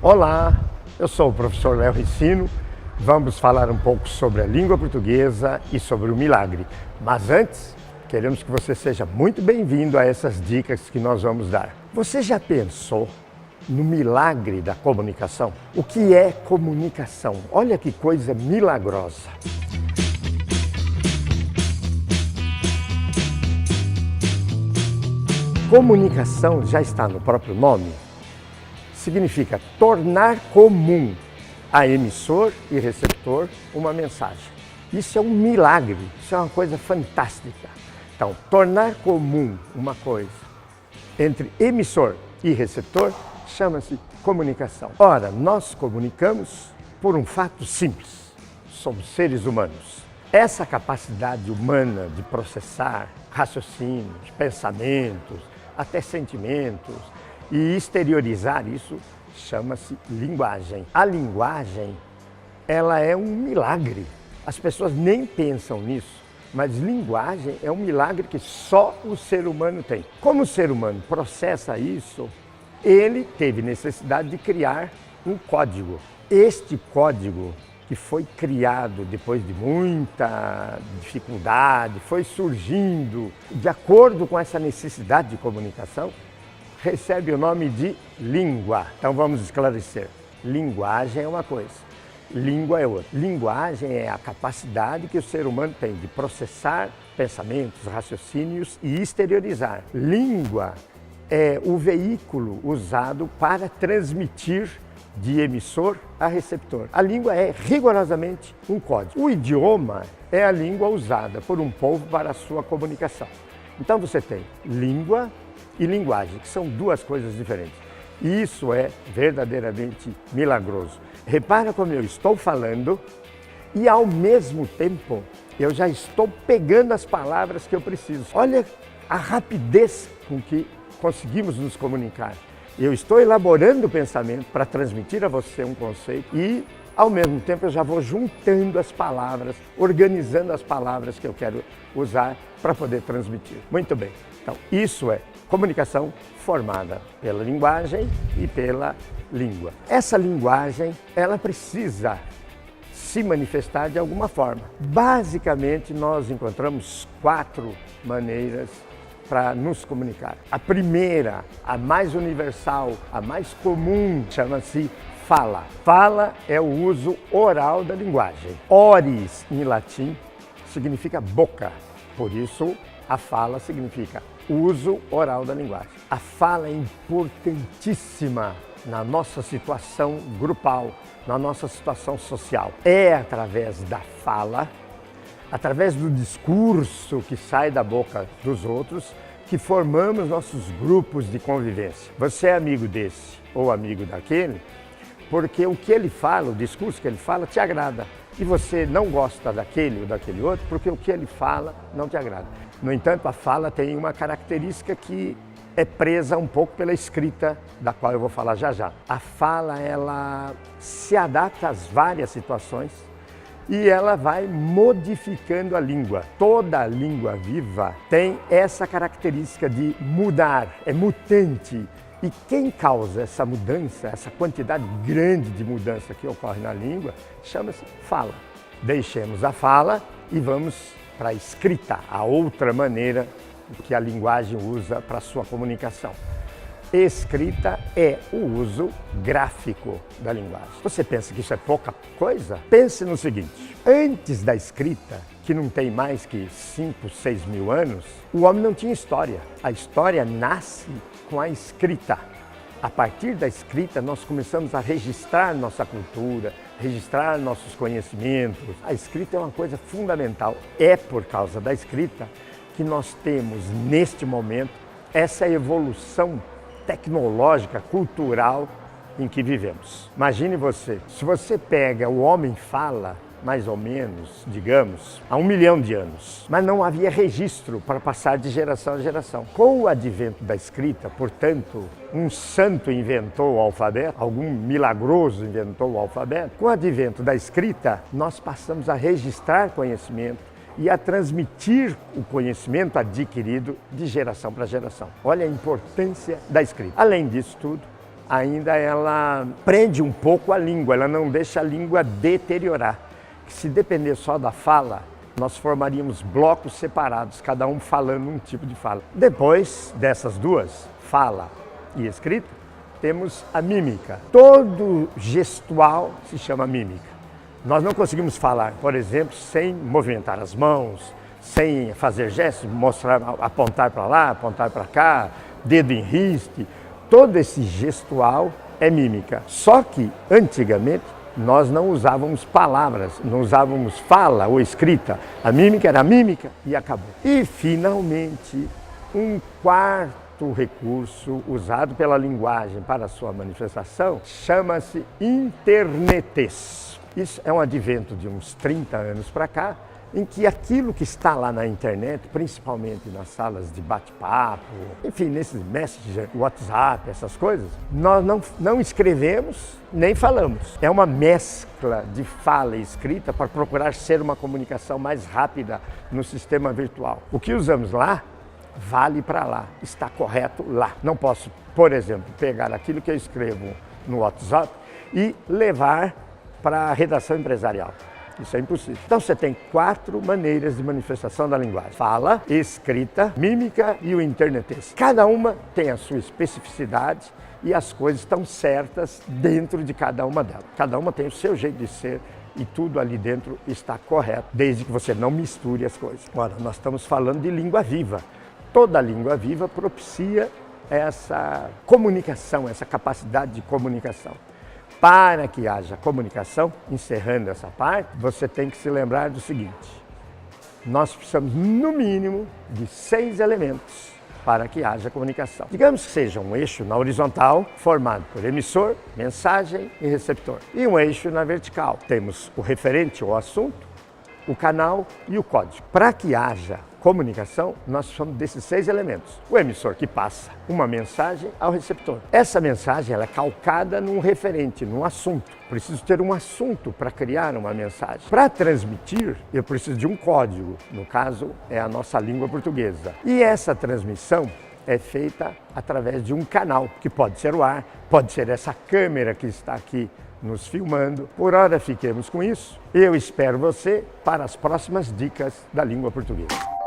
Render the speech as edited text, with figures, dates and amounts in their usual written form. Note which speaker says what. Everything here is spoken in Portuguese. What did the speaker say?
Speaker 1: Olá, eu sou o professor Léo Ricino. Vamos falar um pouco sobre a língua portuguesa e sobre o milagre. Mas antes, queremos que você seja muito bem-vindo a essas dicas que nós vamos dar. Você já pensou no milagre da comunicação? O que é comunicação? Olha que coisa milagrosa! Comunicação já está no próprio nome. Significa tornar comum a emissor e receptor uma mensagem. Isso é um milagre, isso é uma coisa fantástica. Então, tornar comum uma coisa entre emissor e receptor chama-se comunicação. Ora, nós comunicamos por um fato simples. Somos seres humanos. Essa capacidade humana de processar raciocínios, pensamentos, até sentimentos e exteriorizar isso chama-se linguagem. A linguagem, ela é um milagre. As pessoas nem pensam nisso, mas linguagem é um milagre que só o ser humano tem. Como o ser humano processa isso, ele teve necessidade de criar um código. Este código, que foi criado depois de muita dificuldade, foi surgindo de acordo com essa necessidade de comunicação, recebe o nome de língua. Então vamos esclarecer. Linguagem é uma coisa, língua é outra. Linguagem é a capacidade que o ser humano tem de processar pensamentos, raciocínios e exteriorizar. Língua é o veículo usado para transmitir de emissor a receptor. A língua é rigorosamente um código. O idioma é a língua usada por um povo para a sua comunicação. Então você tem língua e linguagem, que são duas coisas diferentes. E isso é verdadeiramente milagroso. Repara como eu estou falando e ao mesmo tempo eu já estou pegando as palavras que eu preciso. Olha a rapidez com que conseguimos nos comunicar. Eu estou elaborando o pensamento para transmitir a você um conceito e, ao mesmo tempo, eu já vou juntando as palavras, organizando as palavras que eu quero usar para poder transmitir. Muito bem. Então, isso é comunicação formada pela linguagem e pela língua. Essa linguagem, ela precisa se manifestar de alguma forma. Basicamente, nós encontramos 4 maneiras para nos comunicar. A primeira, a mais universal, a mais comum, chama-se fala. Fala é o uso oral da linguagem. Oris, em latim, significa boca. Por isso, a fala significa uso oral da linguagem. A fala é importantíssima na nossa situação grupal, na nossa situação social. É através da fala, através do discurso que sai da boca dos outros, que formamos nossos grupos de convivência. Você é amigo desse ou amigo daquele, porque o que ele fala, o discurso que ele fala, te agrada. E você não gosta daquele ou daquele outro, porque o que ele fala não te agrada. No entanto, a fala tem uma característica que é presa um pouco pela escrita, da qual eu vou falar já já. A fala, ela se adapta às várias situações, e ela vai modificando a língua. Toda língua viva tem essa característica de mudar, é mutante. E quem causa essa mudança, essa quantidade grande de mudança que ocorre na língua, chama-se fala. Deixemos a fala e vamos para a escrita, a outra maneira que a linguagem usa para a sua comunicação. Escrita é o uso gráfico da linguagem. Você pensa que isso é pouca coisa? Pense no seguinte, antes da escrita, que não tem mais que 5, 6 mil anos, o homem não tinha história. A história nasce com a escrita. A partir da escrita, nós começamos a registrar nossa cultura, registrar nossos conhecimentos. A escrita é uma coisa fundamental. É por causa da escrita que nós temos, neste momento, essa evolução tecnológica, cultural em que vivemos. Imagine você, se você pega o homem fala, mais ou menos, digamos, há 1 milhão de anos, mas não havia registro para passar de geração a geração. Com o advento da escrita, portanto, um santo inventou o alfabeto, algum milagroso inventou o alfabeto, com o advento da escrita, nós passamos a registrar conhecimento e a transmitir o conhecimento adquirido de geração para geração. Olha a importância da escrita. Além disso tudo, ainda ela prende um pouco a língua, ela não deixa a língua deteriorar. Se depender só da fala, nós formaríamos blocos separados, cada um falando um tipo de fala. Depois dessas duas, fala e escrita, temos a mímica. Todo gestual se chama mímica. Nós não conseguimos falar, por exemplo, sem movimentar as mãos, sem fazer gestos, mostrar, apontar para lá, apontar para cá, dedo em riste. Todo esse gestual é mímica. Só que, antigamente, nós não usávamos palavras, não usávamos fala ou escrita. A mímica era mímica e acabou. E, finalmente, um quarto recurso usado pela linguagem para a sua manifestação chama-se internetês. Isso é um advento de uns 30 anos para cá, em que aquilo que está lá na internet, principalmente nas salas de bate-papo, enfim, nesses Messenger, WhatsApp, essas coisas, nós não escrevemos nem falamos. É uma mescla de fala e escrita para procurar ser uma comunicação mais rápida no sistema virtual. O que usamos lá, vale para lá, está correto lá. Não posso, por exemplo, pegar aquilo que eu escrevo no WhatsApp e levar para a redação empresarial. Isso é impossível. Então você tem 4 maneiras de manifestação da linguagem: fala, escrita, mímica e o internetês. Cada uma tem a sua especificidade e as coisas estão certas dentro de cada uma delas. Cada uma tem o seu jeito de ser e tudo ali dentro está correto, desde que você não misture as coisas. Ora, nós estamos falando de língua viva. Toda língua viva propicia essa comunicação, essa capacidade de comunicação. Para que haja comunicação, encerrando essa parte, você tem que se lembrar do seguinte: nós precisamos, no mínimo, de 6 elementos para que haja comunicação. Digamos que seja um eixo na horizontal, formado por emissor, mensagem e receptor. E um eixo na vertical. Temos o referente ou assunto, o canal e o código. Para que haja comunicação, nós precisamos desses 6 elementos. O emissor, que passa uma mensagem ao receptor. Essa mensagem ela é calcada num referente, num assunto. Preciso ter um assunto para criar uma mensagem. Para transmitir, eu preciso de um código. No caso, é a nossa língua portuguesa. E essa transmissão é feita através de um canal, que pode ser o ar, pode ser essa câmera que está aqui nos filmando. Por hora, fiquemos com isso. Eu espero você para as próximas dicas da língua portuguesa.